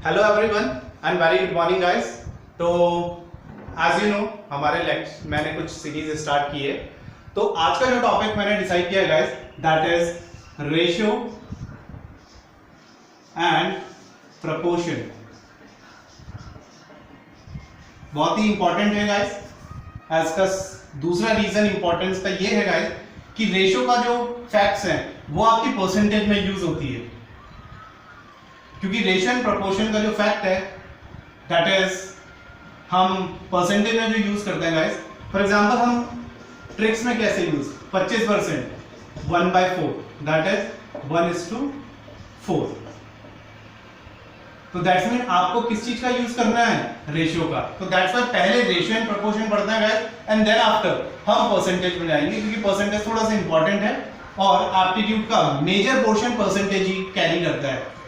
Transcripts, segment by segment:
Hello everyone and very good morning guys. तो as you know हमारे मैंने कुछ सीरीज स्टार्ट की है। तो आज का जो टॉपिक मैंने डिसाइड किया है guys that is ratio and proportion. बहुत ही इंपॉर्टेंट है गाइस। इसका दूसरा रीजन इंपॉर्टेंस का ये है गाइस कि रेशियो का जो फैक्ट्स हैं वो आपकी परसेंटेज में यूज होती है, क्योंकि रेशियो एंड प्रोपोर्शन का जो फैक्ट है दैट इज हम परसेंटेज में जो यूज करते हैं गाइस। फॉर एग्जांपल हम ट्रिक्स में कैसे यूज 25% 1/4 दैट इज 1:4। तो दैट्स मीन आपको किस चीज का यूज करना है, रेशियो का। तो दैट्स वाई पहले रेशियो एंड प्रोपोर्शन पढ़ना है गाइस एंड देन आफ्टर हम परसेंटेज में जाएंगे, क्योंकि परसेंटेज थोड़ा सा इंपॉर्टेंट है और एप्टीट्यूड का मेजर पोर्शन परसेंटेज ही कैरी करता है।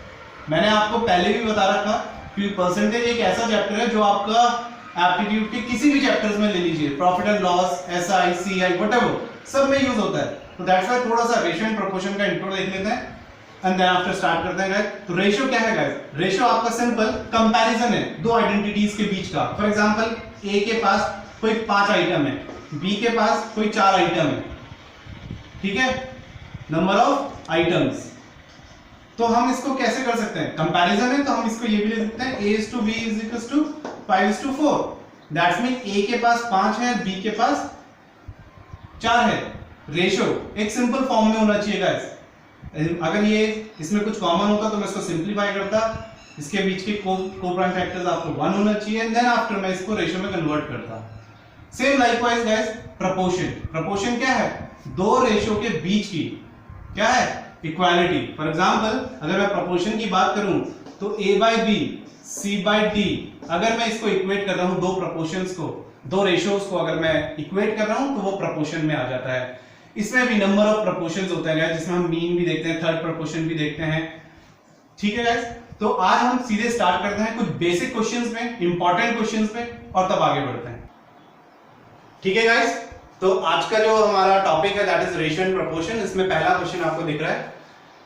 मैंने आपको पहले भी बता रखा कि परसेंटेज एक ऐसा चैप्टर है जो आपका एप्टीट्यूड के किसी भी चैप्टर्स में ले लीजिए, profit and loss, SI, CI, whatever, सब में यूज होता है। तो दैट्स व्हाई थोड़ा सा रेशियो एंड प्रोपोर्शन का इंट्रो देख लेते हैं एंड देन आफ्टर स्टार्ट करते हैं गाइस। तो रेशियो क्या है गाइस? रेशियो आपका सिंपल कंपैरिजन है दो आइडेंटिटीज के बीच का। फॉर एग्जांपल ए के पास कोई 5 आइटम है, बी के पास कोई 4 आइटम है, ठीक है, नंबर ऑफ आइटम्स। तो हम इसको कैसे कर सकते हैं? कंपैरिजन है तो हम इसको ये भी ले सकते हैं A/B = 5:4। दैट्स मीन A के पास 5 है, B के पास 4 है। रेशियो एक सिंपल फॉर्म में होना चाहिए गाइस। अगर ये इसमें कुछ कॉमन होता तो मैं इसको सिंपलीफाई करता, इसके बीच के को प्राइम फैक्टर्स आपको 1 होना चाहिए एंड देन आफ्टर मैं इसको रेशियो में कन्वर्ट करता। Same likewise guys proportion. Proportion क्या है? दो रेशियो के बीच की क्या है? इक्वालिटी। फॉर एग्जांपल अगर मैं प्रोपोर्शन की बात करूं तो A/B C/D, अगर मैं इसको इक्वेट कर रहा हूं, दो प्रोपोर्शंस को, दो रेशियोज को अगर मैं इक्वेट कर रहा हूं तो वो प्रोपोर्शन में आ जाता है। इसमें भी नंबर ऑफ प्रोपोर्शंस होते हैं गाइस, जिसमें हम मीन भी देखते हैं, थर्ड प्रोपोर्शन भी देखते हैं, ठीक है गाइस। तो आज हम सीधे स्टार्ट करते हैं कुछ बेसिक क्वेश्चंस में, इंपॉर्टेंट क्वेश्चंस में, और तब आगे बढ़ते हैं, ठीक है गाइस। तो आज का जो हमारा टॉपिक है that is ratio and proportion. इसमें पहला क्वेश्चन आपको दिख रहा है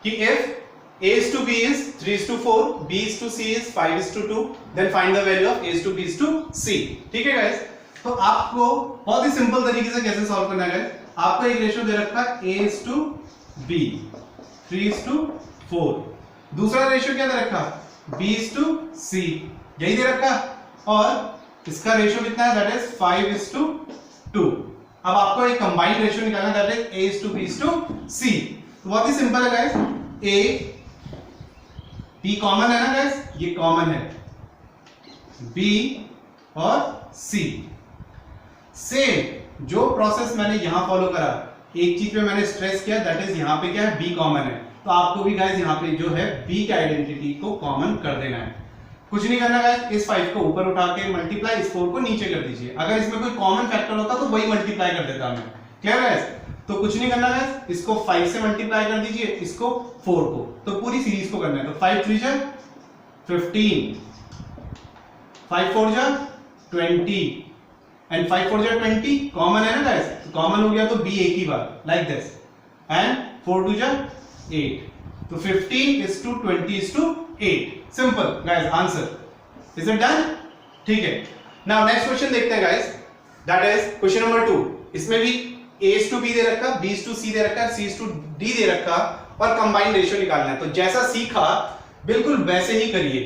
कि if A/B is 3:4, B/C is 5:2, then find the value of A/B/C। ठीक है गाइस। तो आपको बहुत ही सिंपल तरीके से कैसे सॉल्व करना है गाइस, आपको एक रेशियो दे रखा है A/B 3:4, दूसरा रेशियो क्या दे रखा B/C, यही दे रखा, और इसका रेशियो कितना है दैट इज 5:2। अब आपको एक कंबाइंड रेशियो निकालना है दैट इज A/B/C। तो बहुत ही सिंपल है गाइस, A B कॉमन है ना गाइस, ये कॉमन है, B और C। सेम जो प्रोसेस मैंने यहां फॉलो करा, एक चीज पे मैंने स्ट्रेस किया दैट इज यहां पे क्या है, B कॉमन है। तो आपको भी गाइस यहां पे जो है B की आइडेंटिटी को कॉमन कर देना है। कुछ नहीं करना गाइस, इस 5 को ऊपर उठा के मल्टीप्लाई, इस 4 को नीचे कर दीजिए। अगर इसमें कोई कॉमन फैक्टर होता तो वही मल्टीप्लाई कर देता मैं, क्लियर गाइस। तो कुछ नहीं करना गाइस, इसको 5 से मल्टीप्लाई कर दीजिए, इसको 4 को, तो पूरी सीरीज को करना है। तो 5 3 जा 15, 5 4 जा 20 एंड 5 4 जा 20, कॉमन है ना गाइस, तो कॉमन हो गया तो B एक ही बार लाइक दिस, एंड 4 2 जा 8, तो 15:20:8। Simple guys, answer is it done, ठीक है। नाउ नेक्स्ट क्वेश्चन देखते हैं guys, that is question number 2। इसमें भी A/B दे रखा, B/C दे रखा, C/D दे रखा और कंबाइंड रेशियो निकालना है। तो जैसा सीखा बिल्कुल वैसे ही करिए।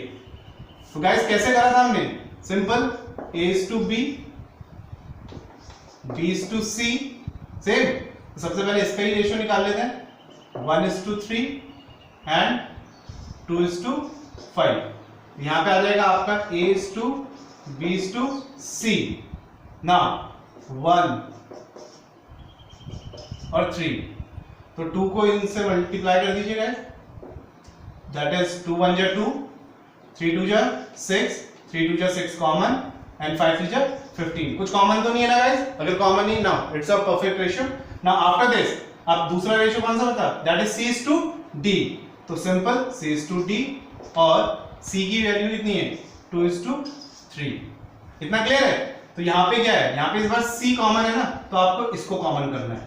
तो गाइस कैसे करा था हमने? Simple A/B B/C same. तो सबसे पहले इसका ही रेशियो निकाल लेते हैं, 1:3 एंड 2:5। यहां पे आ जाएगा आपका A/B/C। नाउ 1 और 3, तो 2 को इनसे मल्टीप्लाई कर दीजिए गाइस, दैट इज 2 1 जा 2, 3 2 जा 6, 3 2 जा 6 कॉमन एंड 5 3 जा 15। कुछ कॉमन तो नहीं है ना गाइस? अगर कॉमन नहीं, now it's a perfect ratio. Now after this अब दूसरा रेशियो कौन सा होता है? That is C/D। तो सिंपल C/D, और C की वैल्यू कितनी है? 2:3। इतना क्लियर है? तो यहाँ पे क्या है, यहाँ पे इस बार C कॉमन है ना, तो आपको इसको कॉमन करना है।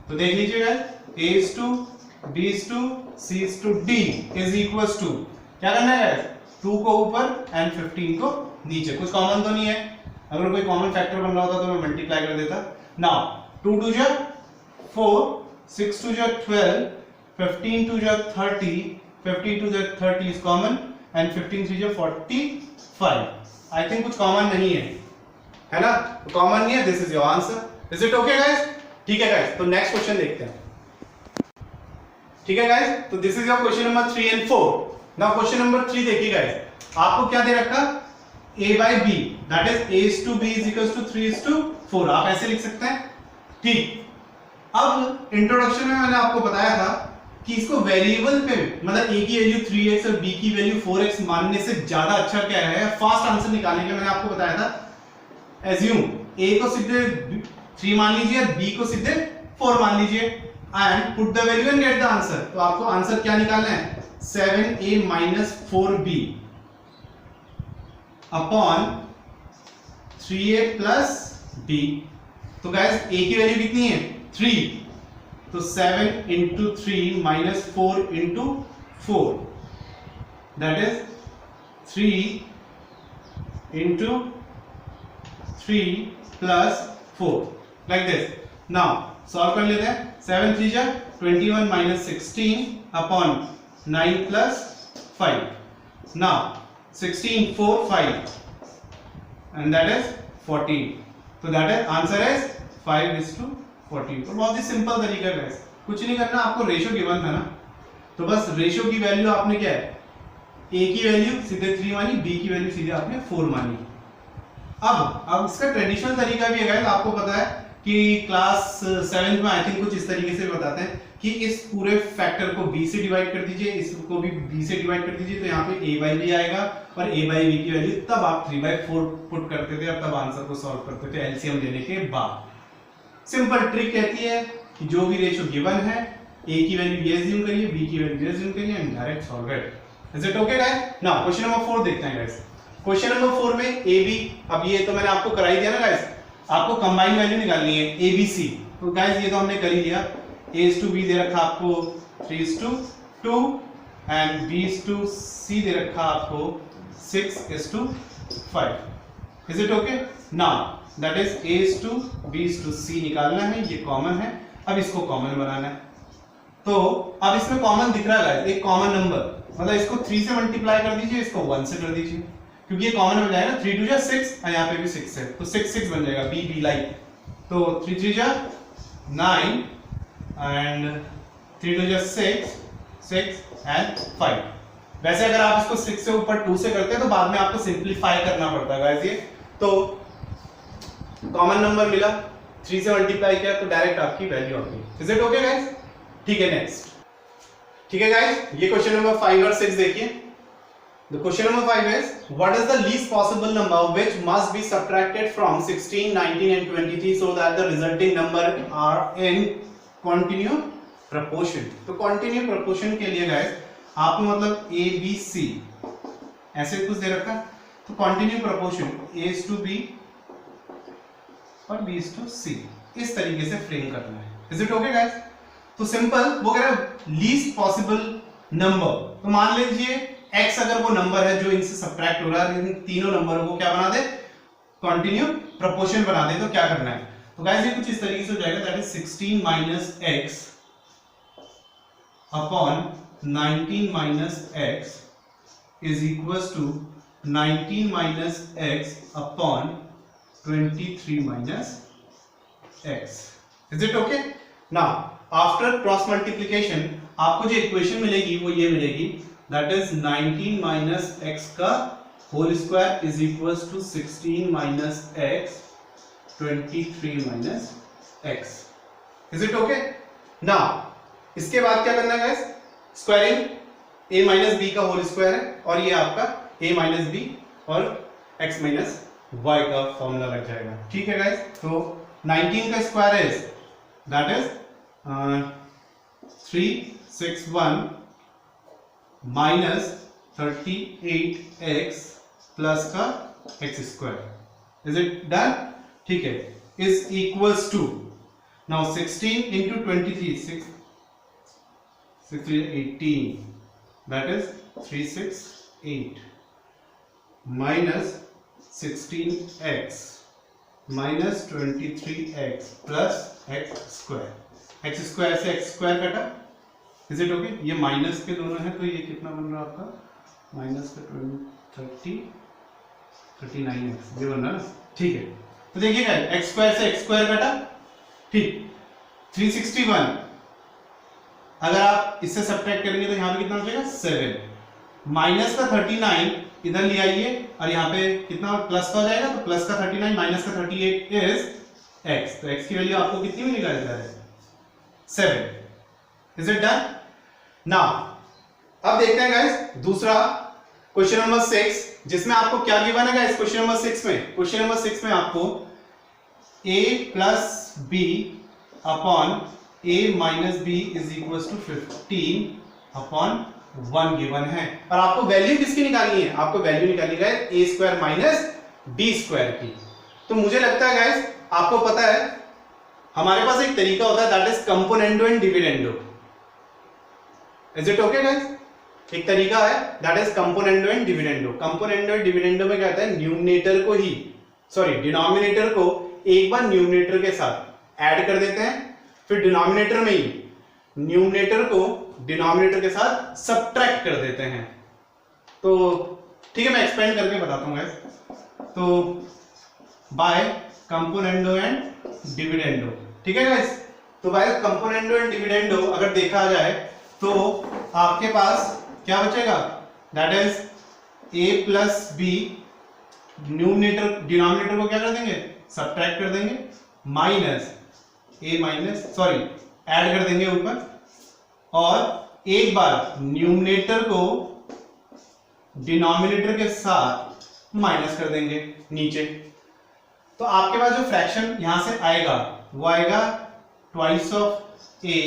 तो देख लीजिएगा A/B/C/D इज इक्वल्स टू क्या करना है, 2 को ऊपर एंड 15 को नीचे। कुछ कॉमन तो नहीं है, अगर कोई कॉमन फैक्टर बन रहा होता तो मैं मल्टीप्लाई कर देता। नाउ 2 2 जा 4, 6 2 जा 12, 15 2 जा 30, 15 2 जा 30 इज कॉमन एंड 15 3 जा 45। आई थिंक कुछ कॉमन नहीं है ना? कॉमन नहीं है, this is your answer. Is it okay guys? ठीक है गाइस, तो नेक्स्ट क्वेश्चन देखते हैं। ठीक है गाइस, तो this is your question number 3 and 4। Now question number 3 देखिए गाइस, आपको क्या दे रखा? a by b, that is a is to b is equals to 3 is to 4। आप ऐसे लिख सकते हैं। ठीक, अब इंट्रोडक्शन में मैंने आपको बताया था कि इसको वेरिएबल पे, मतलब a की वैल्यू 3x और b की वैल्यू 4x मानने से ज्यादा अच्छा क्या है, फास्ट आंसर निकालने के लिए मैंने आपको बताया था एज्यूम a को सीधे 3 मान लीजिए, b को सीधे 4 मान लीजिए and put the value and get the answer. तो आपको आंसर क्या निकालना है? 7a minus 4b upon 3a plus b। तो गाइस a की वैल्यू कितनी है? 3, तो 7 into 3 minus 4 into 4, that is 3 into 3 plus 4, like this। now solve कर लेते हैं। 7 3 जा 21 minus 16 upon 9 plus 5। now 16 4 5 and that is 14। तो that is answer is 5:14। तो बहुत ही सिंपल तरीका है, कुछ नहीं करना, आपको रेशियो गिवन था ना, तो बस रेशियो की वैल्यू आपने क्या है, a की वैल्यू सीधे 3 मानी, b की वैल्यू सीधे आपने 4 मानी। अब इसका ट्रेडिशनल तरीका भी है, आपको पता है कि क्लास 7 में आई थिंक कुछ इस तरीके से बताते हैं कि इस पूरे फैक्टर को b से डिवाइड कर दीजिए, इसको भी b से डिवाइड कर दीजिए, तो यहाँ पे a by b आएगा और a by b की वैल्यू तब आप 3/4 पुट करते थे और तब आंसर को सॉल्व करते थे एलसीएम लेने के बाद। सिंपल ट्रिक कहती है कि जो भी रेशियो गिवन है a की वैल्यू ये अज्यूम करिए, b की वैल्यू ये अज्यूम करिए and direct solve it. Is it okay guys? Now question number 4 देखते हैं गाइस। क्वेश्चन नंबर 4 में a b, अब ये तो मैंने आपको करा ही दिया ना गाइस, आपको कंबाइन वैल्यू निकालनी है a b c। तो गाइस ये तो हमने कर ही लिया। a is to b दे रखा आपको 3 is to 2 and b is to c दे रखा आपको 6 is to 5। Is it okay? Now that is a is to b is to c निकालना है, ये कॉमन है, अब इसको कॉमन बनाना है। तो अब इसमें कॉमन दिख रहा है एक कॉमन नंबर, मतलब इसको 3 से मल्टीप्लाई कर दीजिए, इसको 1 से कर दीजिए, क्योंकि ये कॉमन बन जाएगा। 3 2 जा 6 और यहाँ पे भी 6 है, तो 6 6 बन जाएगा, b b लाइक। तो 3 3 जा 9 एंड 3 2 जा 6 6 एंड 5। वैसे अगर आप इसको 6 से ऊपर 2 से करते हैं तो बाद में आपको सिंपलीफाई करना पड़ता है गाइस। ये तो कॉमन नंबर मिला, 3 से मल्टीप्लाई किया तो डायरेक्ट आपकी वैल्यू आ गई। Is it okay guys? ठीक है, नेक्स्ट। ठीक है गाइस, ये क्वेश्चन नंबर 5 और 6 देखिए। The question number 5 is, what is the least possible number which must be subtracted from 16, 19 and 23 so that the resulting number are in continuous proportion। तो continuous proportion के लिए guys आपको मतलब a b c ऐसे कुछ दे रखा है, तो continuous proportion a is to b और b is to c इस तरीके से फ्रेम करना है। Is it okay guys? तो सिंपल वो कह रहा है लीस्ट पॉसिबल नंबर। तो मान लीजिए x अगर वो नंबर है जो इनसे सब्ट्रैक्ट हो रहा है, इन तीनों नंबरों को क्या बना दे, कंटिन्यू प्रोपोर्शन बना दे। तो क्या करना है, तो गाइस ये कुछ इस तरीके से हो जाएगा, that is 16 minus x upon 19 minus x is equals to 19 minus x upon 23 minus x। Is it okay? Now after cross multiplication आपको जो इक्वेशन मिलेगी वो ये मिलेगी, that is 19 minus x का whole square is equals to 16 minus x 23 minus x। Is it okay? Now इसके बाद क्या करना है guys? Squaring a minus b का whole square है और ये आपका a minus b और x minus y का फॉर्मूला लग जाएगा। ठीक है guys? तो 19 का स्क्वायर है that is 361 minus 38x plus का x square. Is it done? ठीक है, is equals to now 16 into 23 6 18 that is 368 minus 16x minus 23x plus x square से एक्स स्क्वायर कटा, इज इट ओके? ये minus के दोनों हैं तो ये कितना बन रहा है आपका माइनस का 39x, ये बन रहा है ना, ठीक है। तो देखिएगा एक्स स्क्वायर से एक्स स्क्वायर कटा, ठीक, 361 अगर आप इससे सब्ट्रैक्ट करेंगे तो यहाँ पे कितना बचेगा 7 माइनस का 39 इधर ले आइए और यहाँ पे कितना प्लस का हो जाएगा, तो प्लस का 39 माइनस का 38 इज x, तो x की वैल्यू आपको कितनी मिली guys 7। Is it done? Now अब देखते हैं गाइस दूसरा क्वेश्चन नंबर 6 जिसमें आपको क्या गिवन है गाइस। क्वेश्चन नंबर 6 में आपको a plus B upon a minus B is equal to 15 upon 1 given है और आपको वैल्यू किसकी निकालनी है, आपको वैल्यू निकालनी है ए स्क्वायर माइनस बी स्क्वायर की। तो मुझे लगता है गाइस आपको पता है हमारे पास एक तरीका होता है that is componendo and dividendo. Is it okay guys? एक तरीका है that is componendo and dividendo. Componendo and dividendo में क्या होता है, न्यूमरेटर को ही डिनोमिनेटर को एक बार न्यूमरेटर के साथ ऐड कर देते हैं, फिर डिनोमिनेटर में ही न्यूमरेटर को डिनोमिनेटर के साथ सब्ट्रैक्ट कर देते हैं। तो ठीक है, मैं एक्सपेंड करके बताता हूं गाइस। तो बाय कंपोनेंडो एंड डिविडेंडो, ठीक है गाइस। तो बाय कंपोनेंडो एंड डिविडेंडो अगर देखा जाए तो आपके पास क्या बचेगा, that is a plus B, numerator denominator को क्या कर देंगे सब्ट्रैक्ट कर देंगे, माइनस a माइनस ऐड कर देंगे ऊपर, और एक बार न्यूमरेटर को डिनोमिनेटर के साथ माइनस कर देंगे नीचे। तो आपके पास जो फ्रैक्शन यहां से आएगा वो आएगा ट्वाइस ऑफ a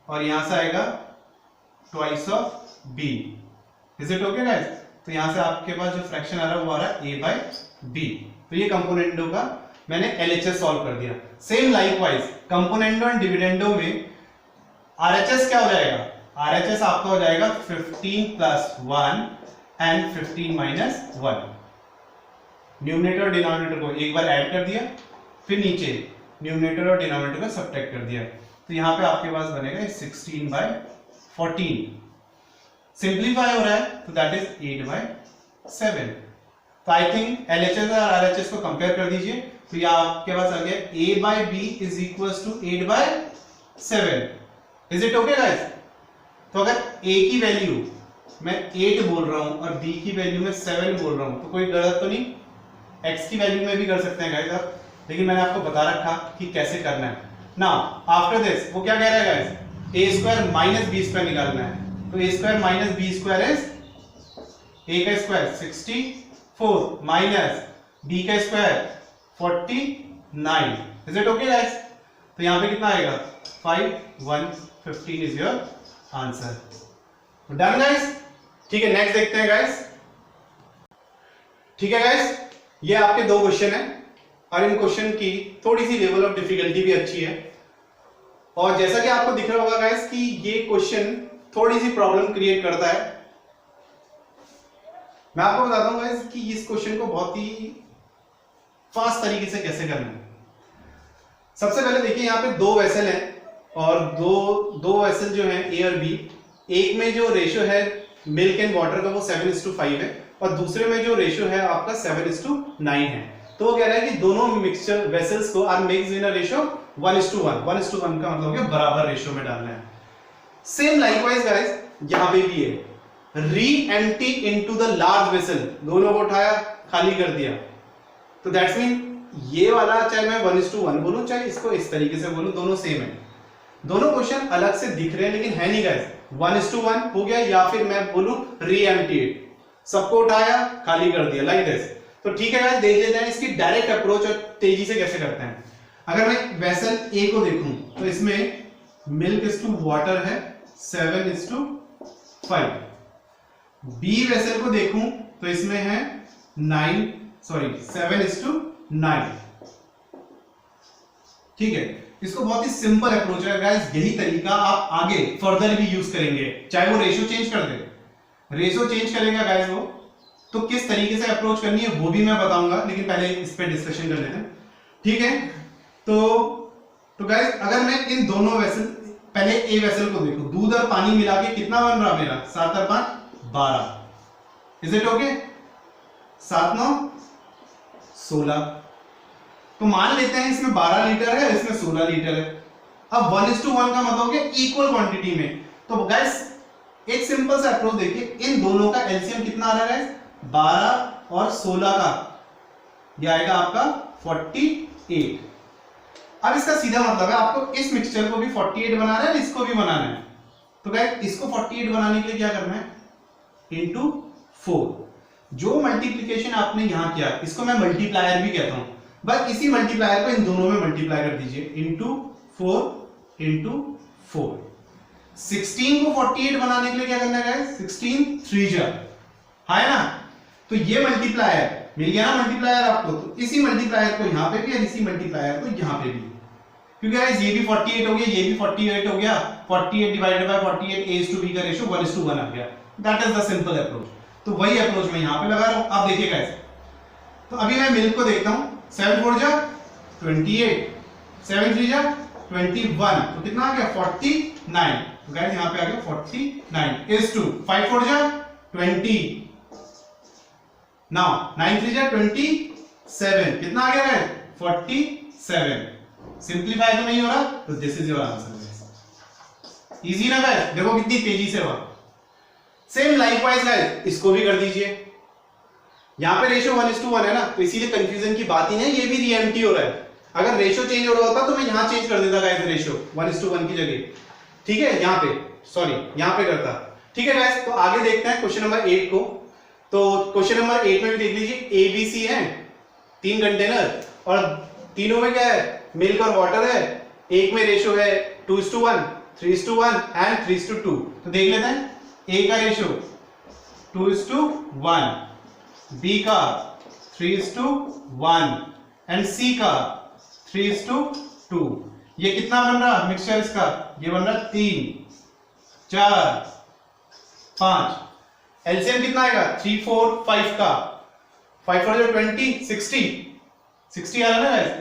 और यहां से आएगा twice of b। Is it okay guys? तो यहां से आपके पास जो फ्रैक्शन आ रहा है वो आ रहा है a बाय b। तो ये कंपोनेंडो का मैंने LHS सॉल्व कर दिया। Same likewise componendo and dividendo में RHS क्या हो जाएगा, RHS आपका हो जाएगा 15 प्लस 1 एंड 15 माइनस 1। न्यूमरेटर और डिनोमिनेटर को एक बार ऐड कर दिया, फिर नीचे न्यूमरेटर और डिनोमिनेटर को सब्ट्रैक्ट कर दिया, तो यहां पे आपके पास बनेगा 16 बाय 14। सिंप्लीफाई हो रहा है तो दैट इज 8 बाय 7। तो आई थिंक LHS और RHS को कंपेयर कर दीजिए, तो ये आपके पास आ गया a by b is equal to 8 by 7। Is it okay guys? तो अगर a की वैल्यू मैं 8 बोल रहा हूं और b की वैल्यू मैं 7 बोल रहा हूं तो कोई गलत तो नहीं, x की वैल्यू में भी कर सकते हैं गाइस आप, लेकिन मैंने आपको बता रखा कि कैसे करना है। नाउ आफ्टर दिस वो क्या कह रहा है guys, a square minus b square निकालना है। तो a square minus b square is a का स्क्वायर 64 माइनस b का square 49। Is it okay guys? तो यहां पे कितना आएगा 5 1 15 is your answer. Done guys? ठीक है, नेक्स्ट देखते हैं गाइस। ठीक है गाइस, ये आपके दो क्वेश्चन है और इन क्वेश्चन की थोड़ी सी लेवल ऑफ डिफिकल्टी भी अच्छी है, और जैसा कि आपको दिख रहा होगा गाइस कि ये क्वेश्चन थोड़ी सी प्रॉब्लम क्रिएट करता है। मैं आपको बताता हूं गाइस कि इस क्वेश्चन को बहुत ही फास्ट तरीके से कैसे करना है। सबसे पहले देखिए यहाँ पे दो वेसल हैं और दो वेसल जो हैं ए और बी, एक में जो रेशियो है मिल्क एंड वाटर का वो 7:5 है और दूसरे में जो रेशियो है आपका 7:9 है। तो वो कह रहा है कि दोनों मिक्सचर वेसल्स को are mixed in a ratio 1:1। 1:1 का मतलब है बराबर रेशियो में डालना है। सेम लाइकवाइज गाइस यहाँ पे भी है, री empty into the large vessel, दोनों को उठाया खाली कर दिया। तो दैट्स मीन ये वाला चाहे मैं 1:1 बोलूं चाहे इसको इस तरीके से बोलूं, दोनों सेम है। दोनों क्वेश्चन अलग से दिख रहे हैं लेकिन है नहीं गाइस। 1:1 हो गया या फिर मैं बोलूं री एम्प्टी, सबको उठाया खाली कर दिया लाइक दिस। तो ठीक है गाइस, देख लेते हैं इसकी डायरेक्ट अप्रोच और तेजी से कैसे करते हैं। अगर मैं वेसल ए को देखूं तो इसमें मिल्क इज टू वाटर है 7:5। बी वेसल को देखूं तो इसमें है 7:9। ठीक है, इसको बहुत ही सिंपल अप्रोच है गाइस, यही तरीका आप आगे फर्दर भी यूज करेंगे, चाहे वो रेशियो चेंज कर दे। रेशियो चेंज करेगा गाइस वो तो किस तरीके से अप्रोच करनी है वो भी मैं बताऊंगा, लेकिन पहले इस पे डिस्कशन कर लेते हैं, ठीक है। तो गाइस अगर मैं इन दोनों वेसल, पहले ए वेसल को देखो, दूध और पानी मिला के कितना बन रहा मेरा, 7 और 5 12, इज इट ओके, 7 9 16। तो मान लेते हैं इसमें 12 लीटर है, इसमें 16 लीटर है। अब 1:1 का मतलब हो गया इक्वल क्वांटिटी में। तो गाइस एक सिंपल सा अप्रोच देखिए, इन दोनों का एलसीएम कितना आ रहा है गाइस, 12 और 16 का, यह आएगा आपका 48। अब इसका सीधा मतलब है आपको इस मिक्सचर को भी 48 बनाना है, इसको भी बनाना है। तो गाइस इसको 48 बनाने के लिए क्या करना है, इंटू 4। जो मल्टीप्लीकेशन आपने यहां किया इसको मैं मल्टीप्लायर भी कहता हूं, बस इसी मल्टीप्लायर को इन दोनों में मल्टीप्लाई कर दीजिए, इंटू 4 इंटू 4। 16 को 48 बनाने के लिए क्या करना है गाइस, 16 3 जा, है ना। तो ये मल्टीप्लायर मिल गया ना, मल्टीप्लायर आपको, तो इसी मल्टीप्लायर को यहां पे भी और इसी मल्टीप्लायर को यहां पे भी, क्योंकि गाइस ये भी 48 हो गया, ये भी 48 हो गया, 48 divided by 48 a to b का रेशियो 1:1 आ गया। That is the simple approach. तो वही अप्रोच मैं यहां पे लगा रहा हूं। अब देखिए गाइस, तो अभी मैं मिल्क को देखता हूं, 7 4 जा 28, 7 3 जा 21, तो कितना आ गया 49। तो गाइस यहां पे आ गया 49 is to 5 4 जा 20, नाउ 9 3 जा 27, कितना आ गया गाइस 47। सिंपलीफाई तो नहीं हो रहा, तो this is your answer. Easy ना गाइस, देखो कितनी तेजी से हुआ। सेम लाइकवाइज गाइस इसको भी कर दीजिए, यहां पे रेशियो 1:1 है ना, तो इसीलिए कंफ्यूजन की बात ही नहीं, ये भी रीएमटी हो रहा है। अगर रेशियो चेंज हो रहा होता तो मैं यहां चेंज कर देता गाइस, रेशियो 1:1 की जगह, ठीक है, यहां पे सॉरी यहां पे करता, ठीक है गाइस। तो आगे देखते हैं क्वेश्चन नंबर 8 को। तो क्वेश्चन नंबर 8 में भी देख लीजिए, ए बी सी है 3 कंटेनर, और तीनों में क्या है, मिल्क और वाटर है। एक में रेशियो है 2:1, 3:1 एंड 3:2। तो देख लेते हैं, ए का रेशियो 2:1, बी का 3:1 एंड सी का 3:2। ये कितना बन रहा मिक्सचर इसका, ये बन रहा 3 4 5। एलसीएम कितना आएगा 3 4 5 का, 5 4 जो 20 60 आ रहा है ना,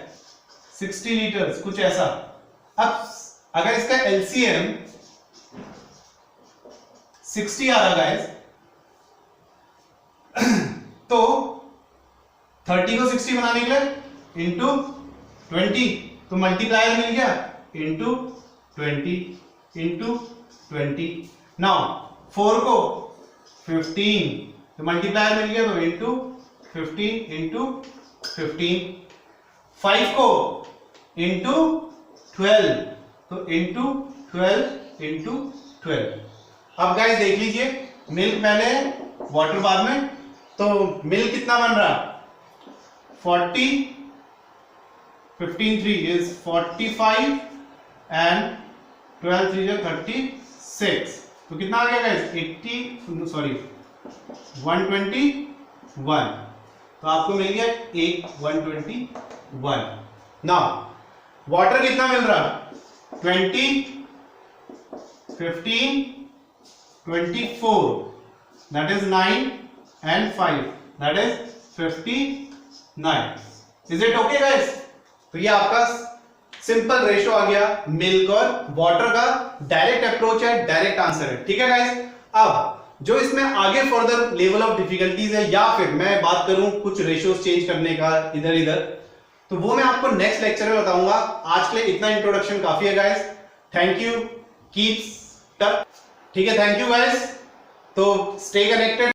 60 लीटर्स कुछ ऐसा। अब अगर इसका एलसीएम 60 आ रहा गाइस, तो 30 को 60 बनाने के लिए इंटू 20, तो मल्टीप्लायर मिल गया, इंटू 20। नाउ 4 को 15, तो मल्टीप्लायर मिल गया, तो इंटू 15। 5 को इंटू 12, तो इंटू 12। अब गाइस देख लीजिए, मिल्क पहले वाटर बाद में, तो मिल्क कितना बन रहा 40, 15 3 is 45 एंड 12 3 is 36, तो कितना आ गया गाइस 121। तो आपको मिल गया 121। नाउ वाटर कितना मिल रहा 20, 15, 24, that is 9 and 5, that is 59. Is it okay guys? तो ये आपका सिंपल रेशियो आ गया मिल्क और वाटर का, डायरेक्ट अप्रोच है, डायरेक्ट आंसर है, ठीक है गाइस। अब जो इसमें आगे फर्दर लेवल ऑफ डिफिकल्टीज है, या फिर मैं बात करूं कुछ रेशियोज चेंज करने का इधर इधर, तो वो मैं आपको नेक्स्ट लेक्चर में बताऊंगा। आज के लिए इतना इंट्रोडक्शन काफी है guys. Thank you, keep tough, ठीक है, थैंक यू गाइस। तो स्टे कनेक्टेड।